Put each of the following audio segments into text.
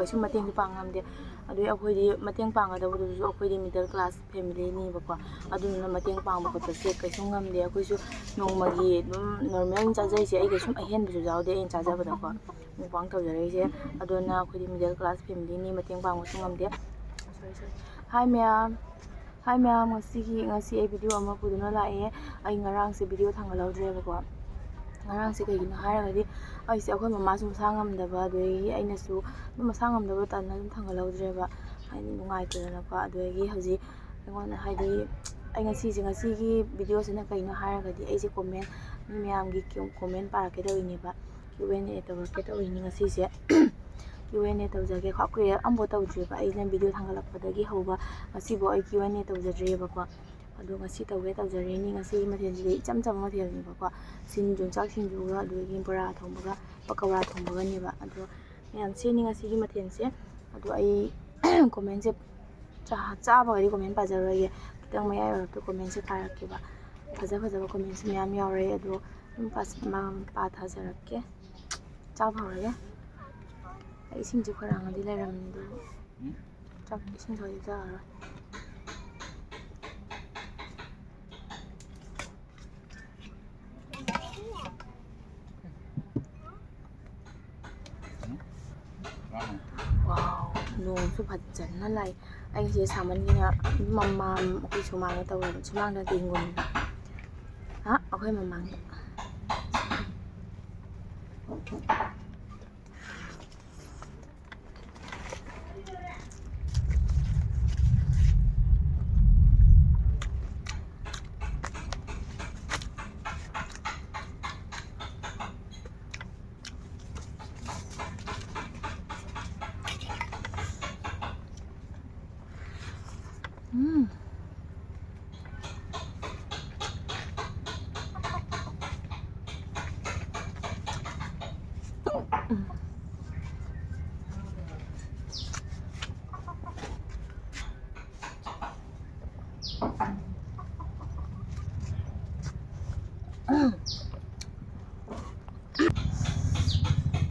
ꯀꯩꯁꯨ ꯃꯇꯦꯡꯁꯨ ꯄꯥꯡ ꯉꯝꯗꯦ ꯑꯗꯨꯒꯤ ꯑꯩꯈꯣꯏꯗꯤ ꯃꯇꯦꯡ ꯄꯥꯡꯒꯗꯕꯗꯨꯁꯨ ꯑꯩꯈꯣꯏꯗꯤ ꯃꯤꯗꯜ ꯀ꯭ꯂꯥꯁ ꯐꯦꯃꯤꯂꯤꯅꯦꯕꯀꯣ ꯑꯗꯨꯗꯨꯅ ꯃꯇꯦꯡ ꯄꯥꯡꯕ ꯈꯣꯠꯄꯁꯦ ꯀꯩꯁꯨ ꯉꯝꯗꯦ ꯑꯩꯈꯣꯏꯁꯨ ꯅꯣꯡꯃꯒꯤ ꯑꯗꯨꯝ ꯅꯣꯔꯃꯦꯜ ꯆꯥꯖꯔꯤꯁꯦ ꯑꯩ ꯀꯩꯁꯨꯝ ꯑꯍꯦꯟꯕꯁꯨ ꯌꯥꯎꯗꯦ ꯑꯩꯅ ꯆꯥꯖꯕꯗꯀꯣ ꯃꯨꯛꯕꯥꯡ ꯇꯧꯖꯔꯛꯏꯁꯦ ꯑꯗꯨꯅ ꯑꯩꯈꯣꯏꯗꯤ ꯃꯤꯗꯜ ꯀ꯭ꯂꯥꯁ ꯐꯦꯃꯤꯂꯤꯅꯤ ꯃꯇꯦꯡ ꯄꯥꯡꯕꯁꯨ ꯉꯝꯗꯦ ꯍꯥꯏ ꯃꯌꯥꯝ ꯉꯁꯤ ꯑꯩ ꯚꯤꯗꯤꯑꯣ ꯑꯃ ꯄꯨꯗꯨꯅ ꯂꯥꯛꯑꯦ ꯑꯩ ꯉꯔꯥꯡꯁꯦ ꯚꯤꯗꯤꯑꯣ ꯊꯥꯡꯒꯠꯍꯧꯗ꯭ꯔꯦꯕꯀꯣ ꯉꯔꯥꯡꯁꯦ ꯀꯩꯒꯤꯅꯣ ꯍꯥꯏꯔꯒꯗꯤ ꯑꯩꯁꯦ ꯑꯩꯈꯣꯏ ꯃꯃꯥꯁꯨ ꯃꯁꯥ ꯉꯝꯗꯕ ꯑꯗꯨꯗꯒꯤ ꯑꯩꯅꯁꯨ ꯑꯗꯨꯝ ꯃꯁꯥ ꯉꯝꯗꯕ ꯇꯟꯅ ꯑꯗꯨꯝ ꯊꯥꯡꯒꯠꯍꯧꯗ꯭ꯔꯦꯕ ꯍꯥꯏꯗꯤ ꯅꯨꯡꯉꯥꯏꯇꯗꯅꯀꯣ ꯑꯗꯨꯗꯒꯤ ꯍꯧꯖꯤꯛ ꯑꯩꯉꯣꯟꯗ ꯍꯥꯏꯗꯤ ꯑꯩ ꯉꯁꯤꯒꯤ ꯚꯤꯗꯤꯑꯣꯁꯤꯅ ꯀꯩꯅꯣ ꯍꯥꯏꯔꯒꯗꯤ ꯑꯩꯁꯦ ꯀꯣꯃꯦꯟ ꯃꯤ ꯃꯌꯥꯝꯒꯤ ꯀꯣꯃꯦꯟ ꯄꯥꯔꯛꯀꯦ ꯇꯧꯔꯤꯅꯦꯕ Q&A ꯇꯧꯔꯛꯀꯦ ꯇꯧꯔꯤꯅꯤ ꯉꯁꯤꯁꯦ Q&A ꯇꯧꯖꯒꯦ ꯀꯨꯏꯔꯦ ꯑꯃꯐꯥꯎ ꯇꯧꯗ꯭ꯔꯤꯕ ꯑꯩꯅ ꯚꯤꯗꯤꯑꯣ ꯊꯥꯡꯒꯠꯂꯛꯄꯗꯒꯤ ꯍꯧꯕ ꯉꯁꯤꯐꯥꯎ ꯑꯩ Q&A ꯇꯧꯖꯗ꯭ꯔꯤꯑꯕꯀꯣ ꯑꯗꯣ ꯉꯁꯤ ꯇꯧꯖꯔꯤꯅꯤ ꯉꯁꯤꯒꯤ ꯃꯊꯦꯜꯁꯤꯗꯤ ꯏꯆꯝ ꯆꯝꯕ ꯃꯊꯦꯜꯅꯦꯕꯀꯣ ꯌꯣꯡꯆꯥꯛ ꯁꯤꯡꯖꯨꯒ ꯑꯗꯨꯗꯒꯤ ꯕꯣꯔꯥ ꯊꯣꯡꯕꯒ ꯄꯀꯧꯔꯥ ꯊꯣꯡꯕꯒꯅꯦꯕ ꯑꯗꯣ ꯃꯌꯥꯝ ꯁꯤꯅꯤ ꯉꯁꯤꯒꯤ ꯃꯊꯦꯜꯁꯦ ꯑꯗꯣ ꯑꯩ ꯀꯣꯃꯦꯟꯁꯦ ꯆꯥꯕꯒꯗꯤ ꯀꯣꯃꯦꯟ ꯄꯥꯖꯔꯣꯏꯒꯦ ꯈꯤꯇꯪ ꯃꯌꯥꯏ ꯑꯣꯏꯔꯞꯇ ꯀꯣꯃꯦꯟꯁꯦ ꯄꯥꯔꯛꯀꯦꯕ ꯐꯖꯕ ꯀꯣꯃꯦꯟꯁꯦ ꯃꯌꯥꯝ ꯌꯥꯎꯔꯛꯑꯦ ꯑꯗꯣ ꯑꯗꯨꯝ ꯄꯥꯊꯖꯔꯛꯀꯦ ꯆꯥꯕ ꯍꯧꯔꯒꯦ ꯑꯩ ꯏꯁꯤꯡꯁꯦ ꯈꯣꯏꯔꯥꯡꯉꯗꯤ ꯂꯩꯔꯝꯃꯦ ꯑꯗꯨꯕꯨ ꯏꯁꯤꯡ ꯊꯛꯑꯗꯤ ꯆꯥꯔꯔꯣꯏ ꯋꯥꯎ ꯅꯣꯡꯁꯨ ꯐꯖꯅ ꯂꯥꯛꯏ ꯑꯩꯁꯦ ꯁꯥꯃꯟꯒꯤꯅ ꯑꯩꯈꯣꯏ ꯁꯨꯃꯥꯡꯗ ꯇꯧꯔꯕ ꯁꯨꯃꯥꯡꯗꯗꯤ ꯍꯤꯡꯒꯣꯜꯅꯤꯕ ꯑꯩꯈꯣꯏ ꯃꯃꯥꯡꯗ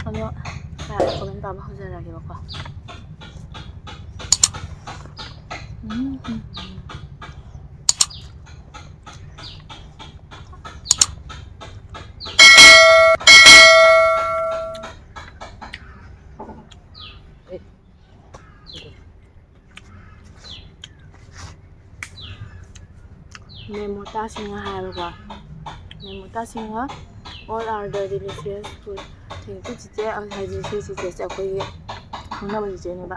ꯑꯗꯣ ꯀꯣꯃꯦꯟ ꯄꯥꯕ ꯍꯧꯖꯔꯒꯦꯕꯀꯣ ꯃꯦꯃꯣꯇꯥꯁꯤꯡꯅ ꯍꯥꯏꯕꯀꯣ ꯃꯦꯃꯣꯇꯥꯁꯤꯡꯅ all are the delicious food thank you ꯆꯤꯆꯦ ꯍꯥꯏꯗꯤ ꯁꯤ ꯆꯤꯆꯦꯁꯦ ꯑꯩꯈꯣꯏꯒꯤ ꯈꯪꯅꯕ ꯆꯤꯆꯦꯅꯦꯕ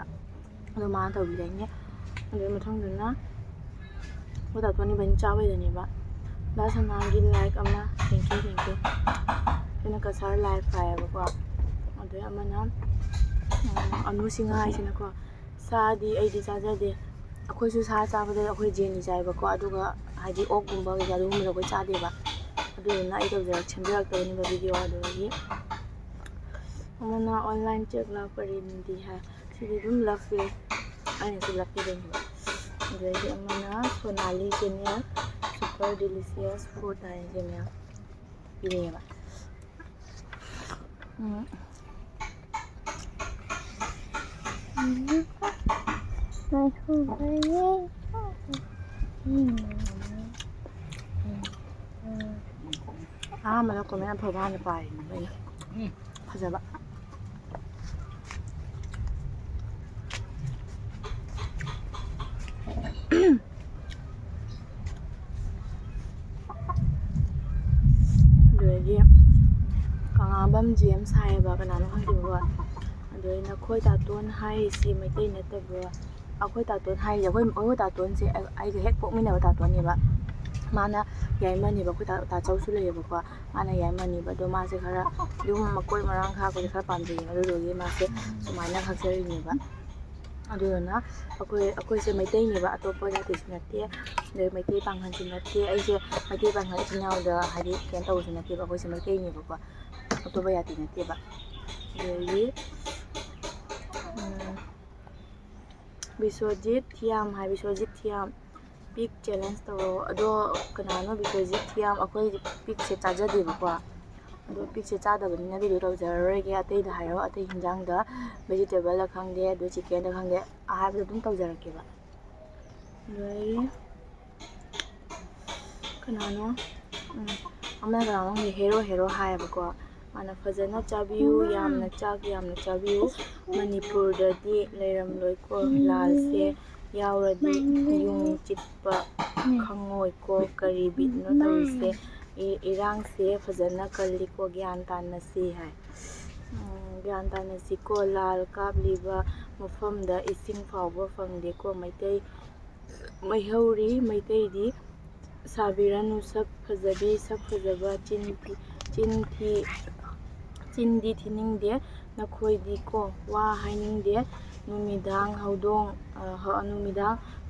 ꯑꯗꯣ ꯃꯥꯅ ꯇꯧꯕꯤꯔꯛꯏꯅꯦ ꯑꯗꯨꯒꯤ ꯃꯊꯪꯗꯨꯅ ꯑꯩꯈꯣꯏ ꯇꯥꯇꯣꯟꯏꯕꯅꯤ ꯆꯥꯕꯩꯗꯅꯦꯕ ꯁꯅꯥꯒꯤ ꯂꯥꯏꯛ ꯑꯃ ꯊꯦꯡꯀ꯭ꯌꯨ ꯑꯩꯅ ꯀꯁꯥꯔ ꯂꯥꯏꯛ ꯍꯥꯏꯌꯦꯕꯀꯣ ꯑꯗꯩ ꯑꯃꯅ ꯑꯅꯨꯁꯤꯡꯍ ꯍꯥꯏꯁꯤꯅꯀꯣ ꯁꯥꯗꯤ ꯑꯩꯗꯤ ꯆꯥꯖꯗꯦ ꯑꯩꯈꯣꯏꯁꯨ ꯁꯥ ꯆꯥꯕꯗ ꯑꯩꯈꯣꯏ ꯖꯦꯟꯅꯤ ꯆꯥꯏꯕꯀꯣ ꯑꯗꯨꯒ ꯍꯥꯏꯗꯤ ꯑꯣꯛꯀꯨꯝꯕ ꯀꯩꯀꯥ ꯑꯗꯨꯒꯨꯝꯕꯗꯣ ꯑꯩꯈꯣꯏ ꯆꯥꯗꯦꯕ ꯑꯗꯨꯗꯨꯅ ꯑꯩ ꯁꯦꯝꯖꯔꯛꯇꯕꯅꯦꯕ ꯚꯤꯗꯤꯑꯣ ꯑꯗꯨꯗꯒꯤ ꯑꯃꯅ ꯑꯣꯟꯂꯥꯏꯟ ꯆꯦꯛ ꯂꯥꯛꯄꯔꯤꯗꯤ ꯍꯥꯏ ꯁꯤꯗꯤ ꯑꯗꯨꯝ ꯂꯞꯄꯦ ꯑꯩꯅꯁꯨ ꯂꯞꯄꯤꯗꯣꯏꯅꯦꯕ ꯑꯗꯨꯗꯒꯤ ꯑꯃꯅ ꯁꯣꯅꯥꯂꯤ ꯆꯦꯅꯦꯜ ꯁꯨꯄꯔ ꯗꯤꯂꯤꯁꯤꯌꯁ ꯐꯨꯗ ꯍꯥꯏꯁꯦ ꯃꯌꯥꯝ ꯄꯤꯔꯛꯑꯦꯕ ꯑꯍꯥꯟꯕꯗ ꯀꯣꯃꯦꯟ ꯑꯐꯕ ꯍꯥꯟꯅ ꯄꯥꯏꯅꯦꯕ ꯑꯩꯅ ꯐꯖꯕ ꯑꯗꯨꯗꯒꯤ ꯀꯪꯂꯥꯕꯝ ꯖꯦꯝꯁ ꯍꯥꯏꯌꯦꯕ ꯀꯅꯥꯅꯣ ꯈꯪꯗꯦꯕꯀꯣ ꯑꯗꯨꯗꯩ ꯅꯈꯣꯏ ꯇꯥꯇꯣꯟ ꯍꯥꯏꯔꯤꯁꯤ ꯃꯩꯇꯩ ꯅꯠꯇꯕ꯭ꯔꯣ ꯑꯩꯈꯣꯏ ꯇꯥꯇꯣꯟ ꯍꯥꯏꯔꯤꯁꯦ ꯑꯩꯈꯣꯏ ꯇꯥꯇꯣꯟꯁꯦ ꯑꯩꯒ ꯍꯦꯛ ꯄꯣꯛꯃꯤꯟꯅꯕ ꯇꯥꯇꯣꯟꯅꯦꯕ ꯃꯥꯅ ꯌꯥꯏꯃꯅꯦꯕ ꯑꯩꯈꯣꯏ ꯇꯥꯆꯧꯁꯨ ꯂꯩꯌꯦꯕꯀꯣ ꯃꯥꯅ ꯌꯥꯏꯃꯅꯦꯕ ꯑꯗꯣ ꯃꯥꯁꯦ ꯈꯔ ꯑꯗꯨꯝ ꯃꯀꯣꯏ ꯃꯔꯥꯡ ꯈꯥꯛꯄꯁꯦ ꯈꯔ ꯄꯥꯝꯖꯩꯌꯦꯕ ꯑꯗꯨꯗꯨꯒꯤ ꯃꯥꯁꯦ ꯁꯨꯃꯥꯏꯅ ꯈꯥꯛꯆꯔꯤꯅꯦꯕ ꯑꯗꯨꯗꯨꯅ ꯑꯩꯈꯣꯏꯁꯦ ꯃꯩꯇꯩꯅꯦꯕ ꯑꯇꯣꯞꯄ ꯖꯥꯇꯤꯁꯨ ꯅꯠꯇꯦ ꯑꯗꯩ ꯃꯩꯇꯩ ꯄꯥꯡꯒꯜꯁꯨ ꯅꯠꯇꯦ ꯑꯩꯁꯦ ꯃꯩꯇꯩ ꯄꯥꯡꯒꯜ ꯏꯆꯤꯜ ꯏꯅꯥꯎꯗ ꯍꯥꯏꯗꯤ ꯀꯩꯅꯣ ꯇꯧꯕꯁꯨ ꯅꯠꯇꯦꯕ ꯑꯩꯈꯣꯏꯁꯦ ꯃꯩꯇꯩꯅꯦꯕꯀꯣ ꯑꯇꯣꯞꯄ ꯖꯥꯇꯤ ꯅꯠꯇꯦꯕ ꯑꯗꯨꯗꯒꯤ ꯕꯤꯁ꯭ꯋꯖꯤꯠ ꯊꯤꯌꯥꯝ ꯄꯤꯛ ꯆꯦꯂꯦꯟꯖ ꯇꯧꯔꯛꯑꯣ ꯑꯗꯣ ꯀꯅꯥꯅꯣ ꯕꯤꯁ꯭ꯋꯖꯤꯠ ꯊꯤꯌꯥꯝ ꯑꯩꯈꯣꯏ ꯄꯤꯛꯁꯦ ꯆꯥꯖꯗꯦꯕꯀꯣ ꯑꯗꯣ ꯄꯤꯛꯁꯦ ꯆꯥꯗꯕꯅꯤꯅ ꯑꯗꯨꯗꯣ ꯇꯧꯖꯔꯔꯣꯏꯒꯦ. ꯑꯇꯩꯗ ꯍꯥꯏꯔꯣ, ꯑꯇꯩ ꯍꯤꯟꯖꯥꯡꯗ ꯚꯦꯖꯤꯇꯦꯕꯜꯗ ꯈꯪꯗꯦ ꯑꯗꯨ ꯆꯤꯛꯀꯦꯟꯗ ꯈꯪꯗꯦ ꯑꯍꯥꯏꯕꯗꯣ ꯑꯗꯨꯝ ꯇꯧꯖꯔꯛꯀꯦꯕ. ꯑꯗꯒꯤ ꯀꯅꯥꯅꯣ ꯑꯃꯅ ꯀꯅꯥꯅꯣ ꯈꯪꯗꯦ ꯍꯦꯔꯣ ꯍꯥꯏꯌꯦꯕꯀꯣ. ꯃꯥꯅ ꯐꯖꯅ ꯆꯥꯕꯤꯌꯨ, ꯌꯥꯝꯅ ꯌꯥꯝꯅ ꯆꯥꯕꯤꯌꯨ. ꯃꯅꯤꯄꯨꯔꯗꯗꯤ ꯂꯩꯔꯝꯂꯣꯏꯀꯣ ꯂꯥꯜꯁꯦ ꯌꯥꯎꯔꯗꯤ ꯌꯨꯡ ꯆꯤꯛꯄ ꯈꯪꯉꯣꯏꯀꯣ. ꯀꯔꯤ ꯕꯤꯠꯅꯣ ꯇꯧꯔꯤꯁꯦ, ꯏꯔꯥꯡꯁꯦ ꯐꯖꯅ ꯀꯜꯂꯤꯀꯣ, ꯒ꯭ꯌꯥꯟ ꯇꯥꯅꯁꯤ ꯍꯥꯏ. ꯒ꯭ꯌꯥꯟ ꯇꯥꯅꯁꯤꯀꯣ. ꯂꯥꯜ ꯀꯥꯞꯂꯤꯕ ꯃꯐꯝꯗ ꯏꯁꯤꯡ ꯐꯥꯎꯕ ꯐꯪꯗꯦꯀꯣ. ꯃꯩꯇꯩ ꯃꯩꯍꯧꯔꯤ ꯃꯩꯇꯩꯗꯤ ꯁꯥꯕꯤꯔꯅꯨ ꯁꯛ ꯐꯖꯕꯤ, ꯁꯛ ꯐꯖꯕ ꯆꯤꯟꯗꯤ ꯊꯤꯅꯤꯡꯗꯦ ꯅꯈꯣꯏꯗꯤꯀꯣ. ꯋꯥ ꯍꯥꯏꯅꯤꯡꯗꯦ. ꯅꯨꯃꯤꯗꯥꯡ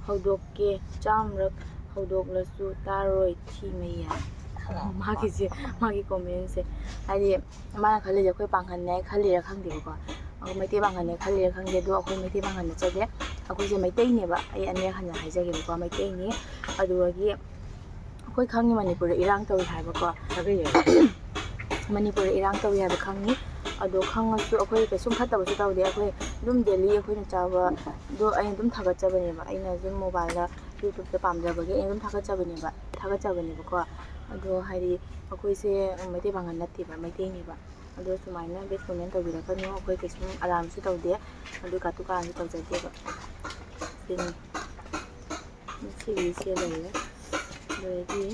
ꯍꯧꯗꯣꯛꯀꯦ, 100ꯔꯛ ꯍꯧꯗꯣꯛꯂꯁꯨ ꯇꯥꯔꯣꯏ ꯊꯤꯃꯩ ꯌꯥꯏ. ꯃꯥꯒꯤ ꯀꯣꯃꯦꯟꯁꯦ ꯍꯥꯏꯗꯤ ꯃꯥꯅ ꯈꯜꯂꯤꯁꯦ ꯑꯩꯈꯣꯏ ꯄꯥꯡꯒꯜꯅꯦ ꯈꯜꯂꯤꯔꯥ ꯈꯪꯗꯦꯕꯀꯣ. ꯃꯩꯇꯩ ꯄꯥꯡꯒꯜꯅꯦ ꯈꯜꯂꯤꯔꯥ ꯈꯪꯗꯦ. ꯑꯗꯣ ꯑꯩꯈꯣꯏ ꯃꯩꯇꯩ ꯄꯥꯡꯒꯜ ꯅꯠꯆꯗꯦ. ꯑꯩꯈꯣꯏꯁꯦ ꯃꯩꯇꯩꯅꯦꯕ. ꯑꯩ ꯑꯅꯤꯔꯛ ꯍꯟꯅ ꯍꯥꯏꯖꯒꯦꯕꯀꯣ, ꯃꯩꯇꯩꯅꯤ. ꯑꯗꯨꯗꯒꯤ ꯑꯩꯈꯣꯏ ꯈꯪꯉꯤ ꯃꯅꯤꯄꯨꯔꯗ ꯏꯔꯥꯡ ꯇꯧꯏ ꯍꯥꯏꯕꯀꯣ. ꯃꯅꯤꯄꯨꯔꯗ ꯏꯔꯥꯡ ꯇꯧꯏ ꯍꯥꯏꯕ ꯈꯪꯉꯤ. ꯑꯗꯣ ꯈꯪꯉꯁꯨ ꯑꯩꯈꯣꯏ ꯀꯩꯁꯨꯝ ꯐꯠꯇꯕꯁꯨ ꯇꯧꯗꯦ. ꯑꯩꯈꯣꯏ ꯑꯗꯨꯝ ꯗꯦꯂꯤ ꯑꯩꯈꯣꯏꯅ ꯆꯥꯕꯗꯣ ꯑꯩꯅ ꯑꯗꯨꯝ ꯊꯥꯒꯠꯆꯕꯅꯦꯕ. ꯑꯩꯅ ꯑꯗꯨꯝ ꯃꯣꯕꯥꯏꯜꯗ ꯌꯨꯇ꯭ꯌꯨꯕꯇ ꯄꯥꯝꯖꯕꯒꯤ ꯑꯩꯅ ꯑꯗꯨꯝ ꯊꯥꯒꯠꯆꯕꯅꯦꯕꯀꯣ. ꯑꯗꯣ ꯍꯥꯏꯗꯤ ꯑꯩꯈꯣꯏꯁꯦ ꯃꯩꯇꯩ ꯄꯥꯡꯒꯜ ꯅꯠꯇꯦꯕ, ꯃꯩꯇꯩꯅꯦꯕ. ꯑꯗꯣ ꯁꯨꯃꯥꯏꯅ ꯕꯦꯠ ꯀꯣꯃꯦꯟ ꯇꯧꯕꯤꯔꯛꯀꯅꯨ. ꯑꯩꯈꯣꯏ ꯀꯩꯁꯨꯝ ꯑꯔꯥꯟꯕꯁꯨ ꯇꯧꯗꯦ, ꯑꯗꯨ ꯀꯥꯇꯨ ꯀꯥꯔꯟꯁꯨ ꯇꯧꯖꯗꯦꯕ. ꯁꯤꯅꯤ ꯁꯤꯒꯤꯁꯦ ꯂꯩꯔꯦ. ꯑꯗꯒꯤ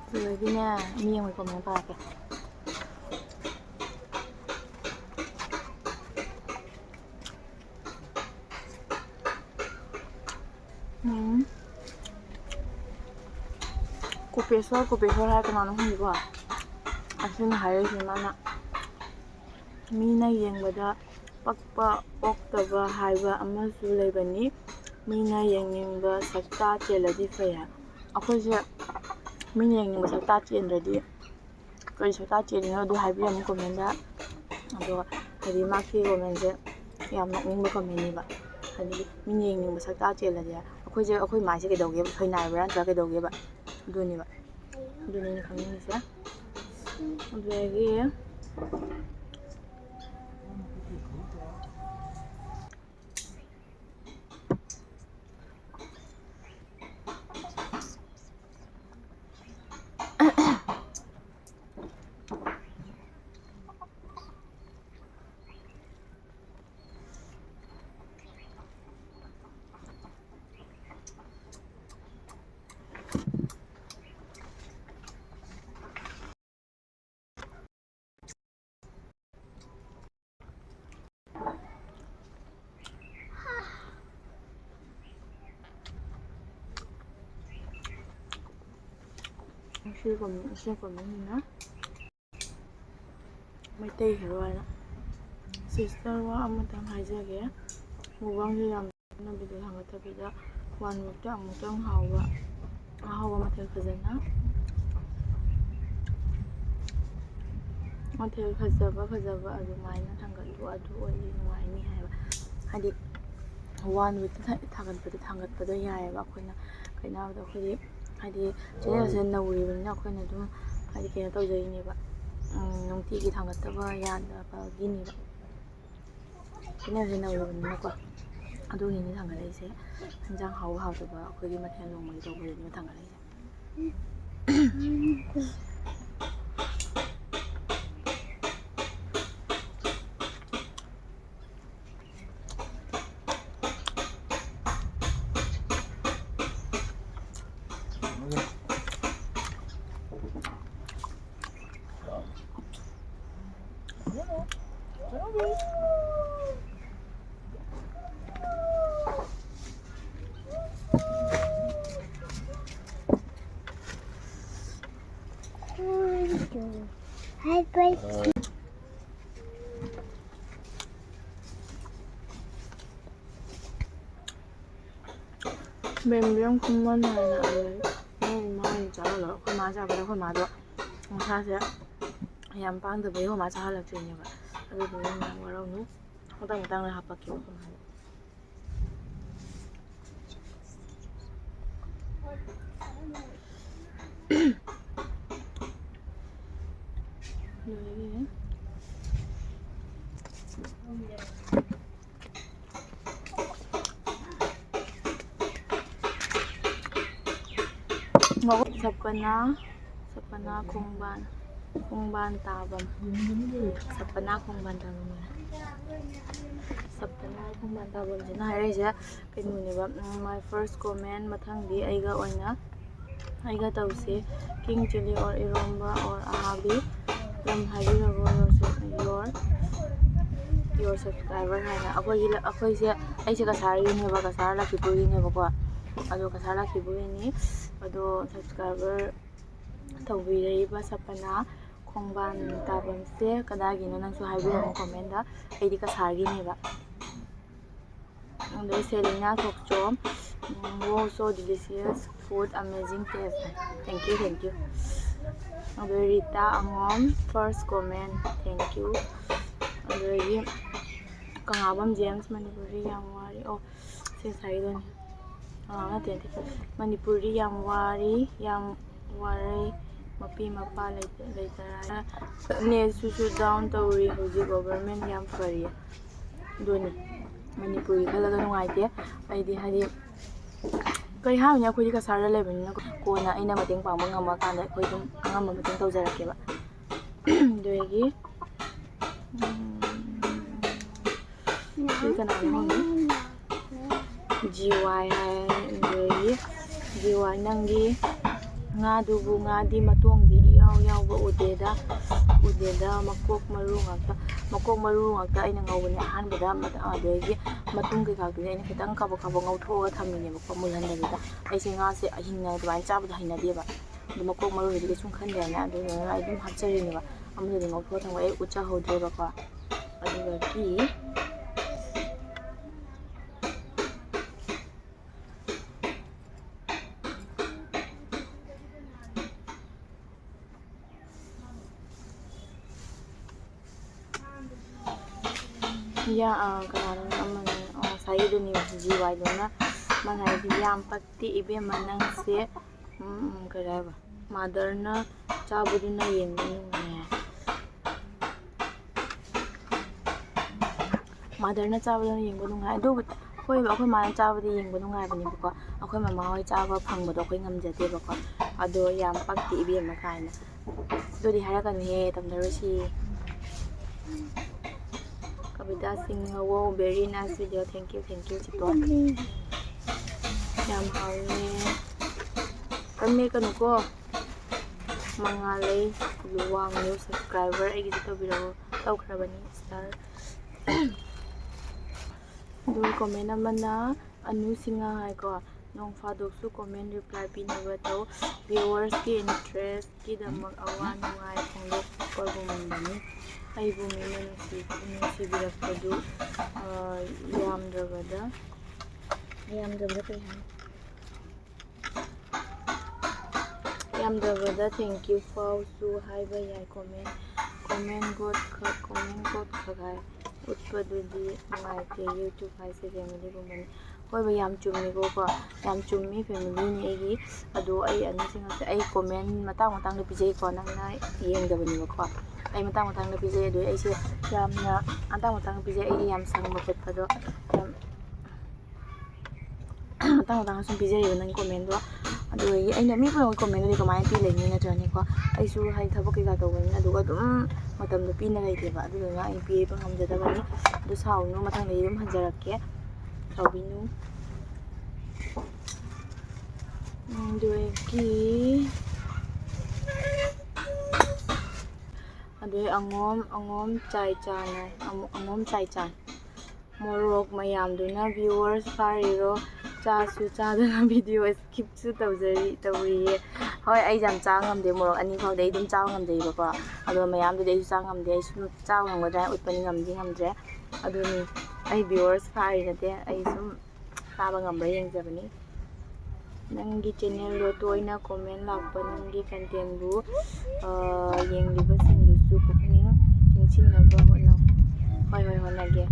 ꯑꯗꯨꯗꯒꯤꯅꯦ ꯃꯤ ꯑꯃꯒꯤ ꯀꯣꯃꯦꯟ ꯄꯥꯔꯛꯀꯦ. ꯀꯣꯄꯦꯁꯣꯔ ꯍꯥꯏ ꯀꯅꯥꯅꯣ ꯈꯪꯗꯦꯀꯣ. ꯑꯁꯤꯅ ꯍꯥꯏꯔꯤꯁꯦ ꯃꯥꯅ ꯃꯤꯅ ꯌꯦꯡꯕꯗ ꯄꯛꯄ ꯑꯣꯛꯇꯕ ꯍꯥꯏꯕ ꯑꯃꯁꯨ ꯂꯩꯕꯅꯤ. ꯃꯤꯅ ꯌꯦꯡꯅꯤꯡꯕ ꯁꯛꯇꯥ ꯆꯦꯜꯂꯗꯤ ꯐꯩ ꯍꯥꯏ. ꯑꯩꯈꯣꯏꯁꯦ ꯃꯤꯅ ꯌꯦꯡꯅꯤꯡꯕ ꯁꯛꯇꯥ ꯆꯦꯟꯗ꯭ꯔꯗꯤ ꯀꯔꯤ ꯁꯛꯇꯥ ꯆꯦꯜꯂꯤꯅꯣ ꯑꯗꯨ ꯍꯥꯏꯕꯤꯔꯝꯃꯨ ꯀꯣꯃꯦꯟꯗ. ꯑꯗꯨꯒ ꯍꯥꯏꯗꯤ ꯃꯥꯒꯤ ꯀꯣꯃꯦꯟꯁꯦ ꯌꯥꯝ ꯅꯣꯛꯅꯤꯡꯕ ꯀꯣꯃꯦꯟꯅꯦꯕ. ꯍꯥꯏꯗꯤ ꯃꯤꯅ ꯌꯦꯡꯅꯤꯡꯕ ꯁꯛꯇꯥ ꯆꯦꯜꯂꯗꯤ ꯑꯩꯈꯣꯏ ꯃꯥꯏꯁꯦ ꯀꯩꯗꯧꯒꯦꯕ, ꯈꯩꯅꯥꯏꯕ꯭ꯔꯥ ꯅꯠꯇ꯭ꯔꯒ ꯀꯩꯗꯧꯒꯦꯕ. ꯑꯗꯨꯅꯦꯕ. ꯑꯗꯨꯅꯦ ꯑꯩꯅ ꯈꯪꯅꯤꯡꯉꯤꯁꯦ. ꯑꯗꯨꯗꯒꯤ ꯁꯤ ꯀꯣꯃꯦꯟꯁꯤꯅ ꯃꯩꯇꯩ ꯍꯦꯔꯣ ꯍꯥꯏꯅ. ꯁꯤꯁꯇꯔ ꯋꯥ ꯑꯃꯇꯪ ꯍꯥꯏꯖꯒꯦ. ꯃꯨꯛꯕꯥꯡꯁꯦ ꯌꯥꯝ ꯚꯤꯗꯤꯑꯣ ꯊꯥꯡꯒꯠꯇꯕꯤꯗ 1 ꯋꯤꯛꯇ ꯑꯃꯨꯛꯇꯪ ꯑꯍꯥꯎꯕ ꯃꯊꯦꯜ ꯐꯖꯕ ꯑꯗꯨꯃꯥꯏꯅ ꯊꯥꯡꯒꯠꯂꯨ. ꯑꯗꯨ ꯑꯣꯏꯗꯤ ꯅꯨꯡꯉꯥꯏꯅꯤ ꯍꯥꯏꯕ. ꯍꯥꯏꯗꯤ 1 ꯋꯤꯛꯇ ꯊꯥꯡꯒꯠꯄꯗꯣ ꯌꯥꯏꯑꯕ. ꯑꯩꯈꯣꯏꯅ ꯀꯩꯅꯣꯗ ꯑꯩꯈꯣꯏꯗꯤ ꯍꯥꯏꯗꯤ ꯆꯦꯅꯦꯜꯁꯦ ꯅꯧꯔꯤꯕꯅꯤꯅ ꯑꯩꯈꯣꯏꯅ ꯑꯗꯨꯝ ꯍꯥꯏꯗꯤ ꯀꯩꯅꯣ ꯇꯧꯖꯩꯅꯦꯕ. ꯅꯨꯡꯇꯤꯒꯤ ꯊꯥꯡꯒꯠꯇꯕ ꯌꯥꯗꯕꯒꯤꯅꯦꯕ. ꯆꯦꯅꯦꯜꯁꯦ ꯅꯧꯔꯤꯕꯅꯤꯅꯀꯣ. ꯑꯗꯨꯒꯤꯅꯤ ꯊꯥꯡꯒꯠꯂꯛꯏꯁꯦ. ꯍꯤꯟꯖꯥꯡ ꯍꯥꯎꯕ ꯍꯥꯎꯇꯕ ꯑꯩꯈꯣꯏꯒꯤ ꯃꯊꯦꯜ ꯅꯣꯡꯃꯒꯤ ꯇꯧꯕꯗꯨꯅꯦꯕ ꯊꯥꯡꯒꯠꯂꯛꯏꯁꯦ. ꯕꯦꯝꯕꯤꯌꯝ ꯈꯨꯃꯟ ꯍꯥꯏꯅ ꯃꯣꯏ ꯏꯃꯥꯍꯣꯏꯅ ꯆꯥꯍꯜꯂꯒ ꯑꯩꯈꯣꯏ ꯃꯥ ꯆꯥꯕꯗ ꯑꯩꯈꯣꯏ ꯃꯥꯗꯣ ꯃꯁꯥꯁꯦ ꯌꯥꯝ ꯄꯥꯡꯗꯕꯒꯤ ꯑꯩꯈꯣꯏ ꯃꯥ ꯆꯥꯍꯜꯂꯛꯇ꯭ꯔꯤꯅꯦꯕ ꯑꯗꯨꯗꯨꯅ ꯌꯥꯝ ꯋꯥꯔꯧꯅꯨ ꯃꯇꯥꯡ ꯃꯇꯥꯡꯗ ꯍꯥꯞꯄꯛꯀꯦꯕ ꯑꯩꯈꯣꯏ ꯃꯥꯗ Sapana Khongban Tabam Sapana Khongban Tabam Sapana Khongban Tabam sina hairayse kainoneba my first comment mathangdi aiga tawse king chili or iromba or ahabi lam haibirago your subscriber haina akoise aise kasariyuneba kasar lakipuriyuneba ko ado kasar lakipuriyuni ado subscriber tawbiraiba Sapana Khongban Tabamse kadagino nangsu haibirago comment da aidi kasargineba and Selena Thokchom wow so delicious food amazing taste thank you and Rita Angom first comment thank you and Kangabam James Manipuri Yamwari oh since I don't Manipuri Yamwari Mapi Mapa later Nesu down Tauri Hoji government Yam Fari Doni Manipuri Kalaga Nuaite Aidi Hadi Kay hawnya ako'y kasara level na ko na ay na mating pang mga makanda ako'y mga mating tawjarake ba doegi ka na mo GY doegi GY nanggi nga dubu nga di matongdi yaw udeda makok maru ngakta ay nangawani ahanbada doegi matung kayakagduni ay kitang kabo ngawthoga thamineba ko mulhandabida aise ngase ahingna adwain chabada hainadeba du makok maru hidi sum khandena aduna ay dum hapcharineba amudi ngawtho thangwa ay ucha hodreba ko aduga ki kanano naman sayo dun yung GY doon na manay yam pagti ibe manangse karaba mother na chabo dun na yen mother na chabo dun na yen nung hai do ako'y man chabo di yen nung hai bani ko ako'y mama hoy chabo phangbo do ako'y ngamjate ba ko ado yam pagti ibe makaina do di harakan he tamdarosi Kabida Singh wow very nice video thank you chito yam haune kami kanuko mangalay luwang new subscriber ay gito biro tawkrabani star do comment naman na anu singa hay ko nong fadok su comment reply pinaba to viewers ki interest ki damag awan nungay kung ko bumandani ay bumili si Birakadu yamdrabada thank you for su haiba yai comment got kagay utpadudi ngaite YouTube haise family bumani koy ba yam chummi ko yam chummi family ni egi ado ay ano singa ay comment matang na pijay ko nang na yengdabani ko ay matang na pijay do ay siya yamna matang na pijay ay yam sang mapatpado matang sum pijay yo nang comment do ado ay na mi ko comment do kamay pilay ni na jani ko ay su hay thabo kay ga tawani ado dum matam do pina lay ba ado nga ay pi pang hamjadabani do sawno matang na yum hanjarake sawbinu doegi adoy angom chai chan morok mayam duna viewers fariro ꯆꯥꯁꯨ ꯆꯥꯗꯅ video ꯁ꯭ꯀꯤꯞꯁꯨ ꯇꯧꯔꯤꯌꯦ ꯍꯣꯏ ꯑꯩꯁꯦ ꯌꯥꯝ ꯆꯥꯕ ꯉꯝꯗꯦ ꯃꯣꯔꯣꯛ 2 ꯐꯥꯎꯗꯤ ꯑꯩ ꯑꯗꯨꯝ ꯆꯥꯕ ꯉꯝꯖꯩꯕꯀꯣ ꯑꯗꯣ ꯃꯌꯥꯝꯗꯨꯗꯤ ꯑꯩꯁꯨ ꯆꯥꯕ ꯉꯝꯗꯦ ꯑꯩ ꯁꯨꯝ ꯆꯥꯕ ꯉꯝꯒꯗ꯭ꯔꯥ ꯎꯠꯄꯅꯤ ꯉꯝꯗ꯭ꯔꯦ ꯑꯗꯨꯅꯤ ꯑꯩ ꯚꯤꯌꯨꯋꯔꯁ ꯐꯥꯔꯤ ꯅꯠꯇꯦ ꯑꯩ ꯁꯨꯝ ꯆꯥꯕ ꯉꯝꯕ꯭ꯔꯥ ꯌꯦꯡꯖꯕꯅꯤ ꯅꯪꯒꯤ ꯆꯦꯅꯦꯜꯗꯣ ꯇꯣꯏꯅ ꯀꯣꯃꯦꯟ ꯂꯥꯛꯄ ꯅꯪꯒꯤ ꯀꯟꯇꯦꯟꯕꯨ ꯌꯦꯡꯂꯤꯕꯁꯤꯡꯗꯨꯁꯨ ꯄꯨꯛꯅꯤꯡ ꯆꯤꯡꯁꯤꯟꯅꯕ ꯍꯣꯠꯅꯧ ꯍꯣꯏ ꯍꯣꯠꯅꯒꯦ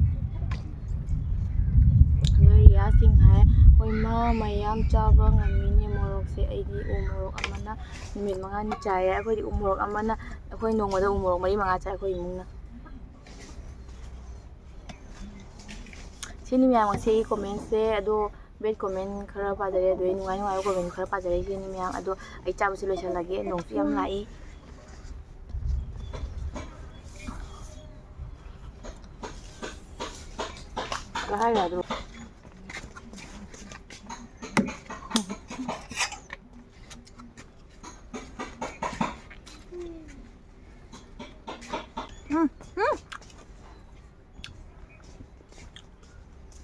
ꯅꯣꯏꯔꯤꯌꯥꯁꯤꯡ ꯍꯥꯏ ꯍꯣꯏ ꯃꯌꯥꯝ ꯆꯥꯕ ꯉꯝꯃꯤꯅꯦ ꯃꯣꯔꯣꯛꯁꯦ ꯑꯩꯗꯤ ꯎ ꯃꯣꯔꯣꯛ ꯑꯃꯅ ꯅꯨꯃꯤꯠ 5ꯅꯤ ꯆꯥꯏꯌꯦ ꯑꯩꯈꯣꯏꯗꯤ ꯎ ꯃꯣꯔꯣꯛ ꯑꯃꯅ ꯑꯩꯈꯣꯏ ꯅꯣꯡꯃꯗ ꯎ ꯃꯣꯔꯣꯛ 4-5 ꯆꯥꯏ ꯑꯩꯈꯣꯏ ꯏꯃꯨꯡꯅ ꯁꯤꯅꯤ ꯃꯌꯥꯝ ꯉꯁꯤꯒꯤ ꯀꯣꯃꯦꯟꯁꯦ ꯑꯗꯣ ꯕꯦꯠ ꯀꯣꯃꯦꯟ ꯈꯔ ꯄꯥꯖꯔꯦ ꯑꯗꯨꯗꯩ ꯅꯨꯡꯉꯥꯏꯕ ꯀꯣꯃꯦꯟ ꯈꯔ ꯄꯥꯖꯔꯦ ꯁꯤꯅꯤ ꯃꯌꯥꯝ ꯑꯗꯣ ꯑꯩ ꯆꯥꯕꯁꯤ ꯂꯣꯏꯁꯤꯜꯂꯒꯦ ꯅꯣꯡꯁꯨ ꯌꯥꯝ ꯂꯥꯛꯏ ꯍꯥꯏꯔꯣ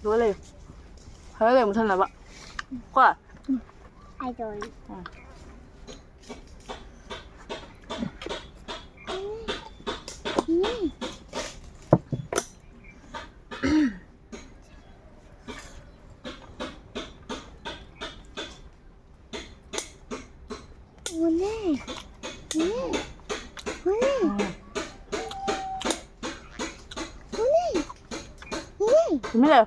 누가 래? 하나도 못했나 봐. 과. 아이돌. 오늘. 재밌네.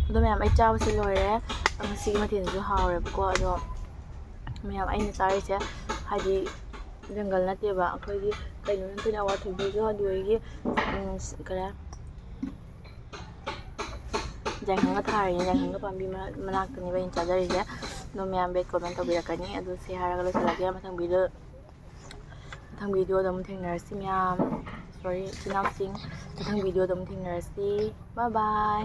ꯑꯗꯣ ꯃꯌꯥꯝ ꯑꯩ ꯆꯥꯕꯁꯤ ꯂꯣꯏꯔꯦ ꯉꯁꯤꯒꯤ ꯃꯊꯦꯜꯁꯨ ꯍꯥꯎꯔꯦꯕꯀꯣ ꯑꯗꯣ ꯃꯌꯥꯝ ꯑꯩꯅ ꯆꯥꯔꯤꯁꯦ ꯍꯥꯏꯗꯤ ꯖꯪꯒꯜ ꯅꯠꯇꯦꯕ ꯑꯩꯈꯣꯏꯒꯤ ꯀꯩꯅꯣ ꯅꯠꯇꯦ ꯑꯋꯥꯊꯕꯤꯒ ꯑꯗꯨꯗꯒꯤ ꯀꯔꯤ ꯌꯥꯏꯉꯪꯒ ꯊꯥꯔꯤꯅꯦ ꯌꯥꯏꯉꯪꯒ ꯄꯥꯝꯕꯤ ꯃꯅꯥꯛꯇꯅꯦꯕ ꯑꯩꯅ ꯆꯥꯖꯔꯤꯁꯦ ꯑꯗꯣ ꯃꯌꯥꯝ ꯕꯦꯠ ꯀꯣꯃꯦꯟ ꯇꯧꯕꯤꯔꯛꯀꯅꯤ ꯑꯗꯨ ꯁꯤ ꯍꯥꯏꯔꯒ ꯂꯣꯏꯁꯤꯜꯂꯒꯦ ꯃꯊꯪ ꯚꯤꯗꯤꯑꯣꯗ ꯑꯃꯨꯛ ꯊꯦꯡꯅꯔꯁꯤ ꯃꯌꯥꯝ ꯁꯣꯔꯤ ꯏꯆꯤꯜ ꯏꯅꯥꯎꯁꯤꯡ ꯃꯊꯪ ꯚꯤꯗꯤꯑꯣꯗ ꯑꯃꯨꯛ ꯊꯦꯡꯅꯔꯁꯤ ꯕꯥꯏ ꯕꯥꯏ